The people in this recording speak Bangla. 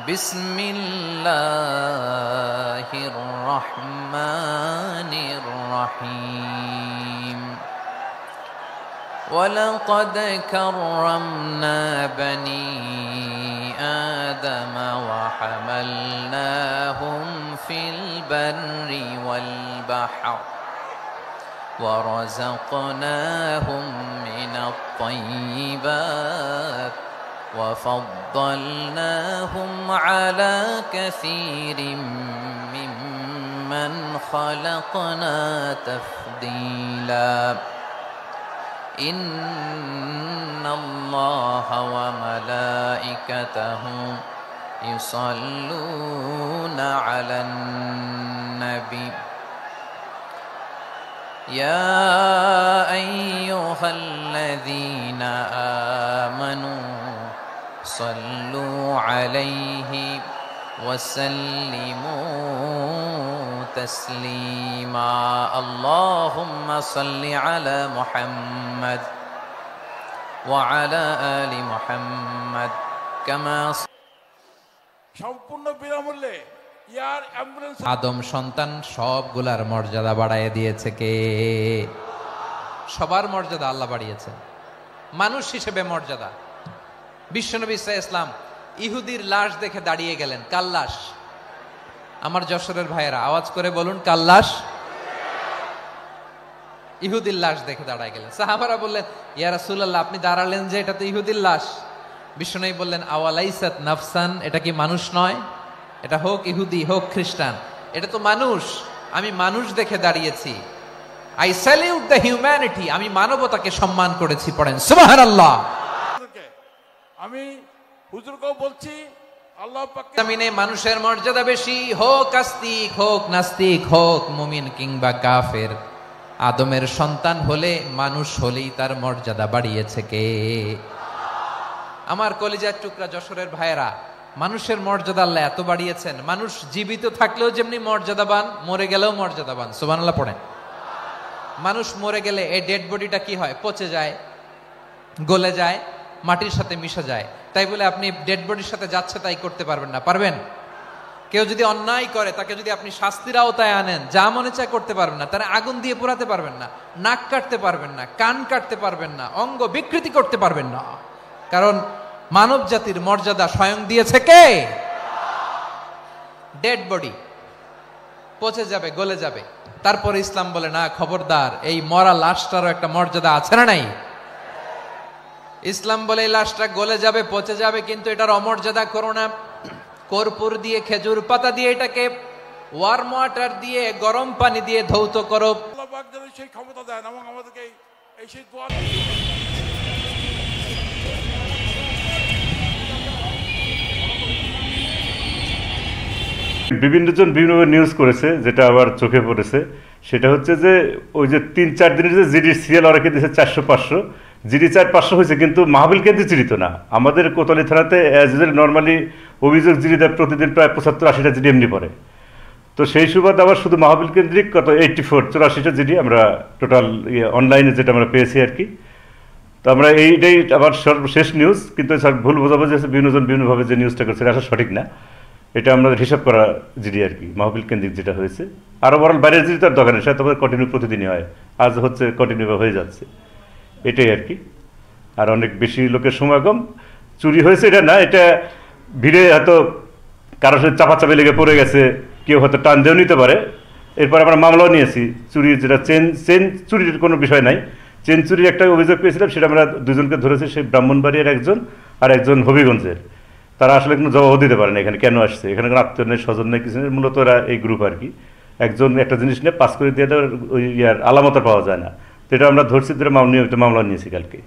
বিসমিল্লাহির রহমানির রহিম। ولقد كرمنا بني آدم وحملناهم في البر والبحر ورزقناهم من الطيبات وفضلناهم على كثير ممن خلقنا تفضيلا إن الله وملائكته يصلون على النبي يا أيها الذين آمنوا صلوا عليه وسلموا تسليما اللهم صل على محمد وعلى آل محمد كما সম্পূর্ণ বিনামূল্যে ইয়ার অ্যাম্বুলেন্স আদম সন্তান সবগুলার মর্যাদা বাড়ায় দিয়েছে কে? সবার মর্যাদা আল্লাহ বাড়িয়েছে। মানুষ হিসেবে মর্যাদা। বিশ্বনবী সাল্লাল্লাহু আলাইহি ওয়াসাল্লাম ইহুদির লাশ দেখে দাঁড়িয়ে গেলেন। কার লাশ? আমার যশোরের ভাইয়েরা আওয়াজ করে বলুন, কার লাশ? ইহুদির লাশ দেখে দাঁড়ায় গেলেন। সাহাবারা বললেন, ইয়া রাসূলুল্লাহ, আপনি দাঁড়ালেন যে, এটা তো ইহুদির লাশ। বিশ্বনবী বললেন, আওয়ালাইসাত নাফসান, এটা কি মানুষ নয়? এটা হোক ইহুদি হোক খ্রিস্টান, এটা তো মানুষ। আমি মানুষ দেখে দাঁড়িয়েছি। আই স্যালিউট দ্য হিউম্যানিটি, আমি মানবতাকে সম্মান করেছি। পড়েন সুবহানাল্লাহ। আমি হুজুরকেও বলছি, আল্লাহ পাকের জমিনে মানুষের মর্যাদা বেশি, হোক আস্তিক হোক নাস্তিক হোক মুমিন কিংবা কাফের। আদমের সন্তান হলে, মানুষ হলেই তার মর্যাদা বাড়িয়েছে কে? আমার কলিজার টুকরা যশোরের ভাইয়েরা, মানুষের মর্যাদা আল্লাহ এত বাড়িয়েছেন, মানুষ জীবিত থাকলেও যেমনি মর্যাদাবান, মরে গেলেও মর্যাদাবান। সুবহানাল্লাহ পড়েন। মানুষ মরে গেলে এই ডেড বডিটা কি হয়? পচে যায়, গলে যায়, মাটির সাথে মিশে যায়। তাই বলে আপনি ডেড বডির সাথে যাচ্ছে তাই করতে পারবেন না। পারবেন? কেউ যদি অন্যায় করে, তাকে যদি আপনি শাস্তির আওতায় আনেন, যা মনে চায় করতে পারবেন না। তারা আগুন দিয়ে পোড়াতে পারবেন না, নাক কাটতে পারবেন না, কান কাটতে পারবেন না, অঙ্গ বিকৃতি করতে পারবেন না। কারণ মানব জাতির মর্যাদা স্বয়ং দিয়েছে কে? ডেড বডি পচে যাবে, গলে যাবে। তারপরে ইসলাম বলে, না, খবরদার, এই মরা লাশটারও একটা মর্যাদা আছে না নাই? ইসলাম বলে এই লাশটা গলে যাবে, পচে যাবে, কিন্তু এটার অমর্যাদা করো না। কর্পূর দিয়ে, খেজুর পাতা দিয়ে, এটাকে ওয়ার্ম ওয়াটার দিয়ে, গরম পানি দিয়ে ধৌত করো। আল্লাহ পাক যেন সেই ক্ষমতা দেন এবং আমাদেরকে এই সেই দোয়া। বিভিন্নজন বিভিন্নভাবে নিউজ করেছে, যেটা আবার চোখে পড়েছে, সেটা হচ্ছে যে ওই যে 3-4 দিনের যে জিডি সিরিয়াল ওরা দিয়েছে 400-500, জিডি 400-500 হয়েছে, কিন্তু মাহবিল কেন্দ্রে জিডি তো না। আমাদের কোতোয়ালি থানাতে অ্যাজ ইউজুয়াল নর্মালি অভিযোগ জিডি দেয় প্রতিদিন প্রায় 75-80টা জিডি এমনি পড়ে। তো সেই সুবাদে আবার শুধু মাহবিল কেন্দ্রিক কত 84-84টা জিডি আমরা টোটাল অনলাইনে যেটা আমরা পেয়েছি আর কি। তো আমরা এইটাই আবার সর্বশেষ নিউজ, কিন্তু ভুল বোঝাবুঝি আছে, বিভিন্নজন বিভিন্নভাবে যে নিউজটা করছে এটা আসলে সঠিক না। এটা আমরা হিসাব করা জিডি আর কি, মাহবিল কেন্দ্রিক যেটা হয়েছে। আরও বরং বাইরের জিডি তার দোকানে, সেটা তোমাদের কন্টিনিউ প্রতিদিনই হয়, আজ হচ্ছে কন্টিনিউ হয়ে যাচ্ছে, এটাই আর কি। আর অনেক বেশি লোকের সমাগম। চুরি হয়েছে এটা না, এটা ভিড়ে হয়তো কারোর সাথে চাপাচাপি লেগে পড়ে গেছে, কেউ হয়তো টান দিয়েও নিতে পারে। এরপর আমরা মামলাও নিয়েছি, চুরি যেটা চেন চুরির কোনো বিষয় নাই, চেন চুরির একটা অভিযোগ পেয়েছিলাম, সেটা আমরা দুজনকে ধরেছি, সেই ব্রাহ্মণবাড়িয়ার একজন আর একজন হবিগঞ্জের। তারা আসলে কোনো জবাব দিতে পারে না এখানে কেন আসছে, এখানে কোনো আত্মীয় নেই, স্বজন নেই, কিছু নেই, মূলত ওরা এই গ্রুপ আর কি। একজন একটা জিনিস নিয়ে পাস করে দিয়ে দেওয়ার ওই আলামত পাওয়া যায় না, তো এটা আমরা ধরছি, মামলা নিয়েছি কালকে।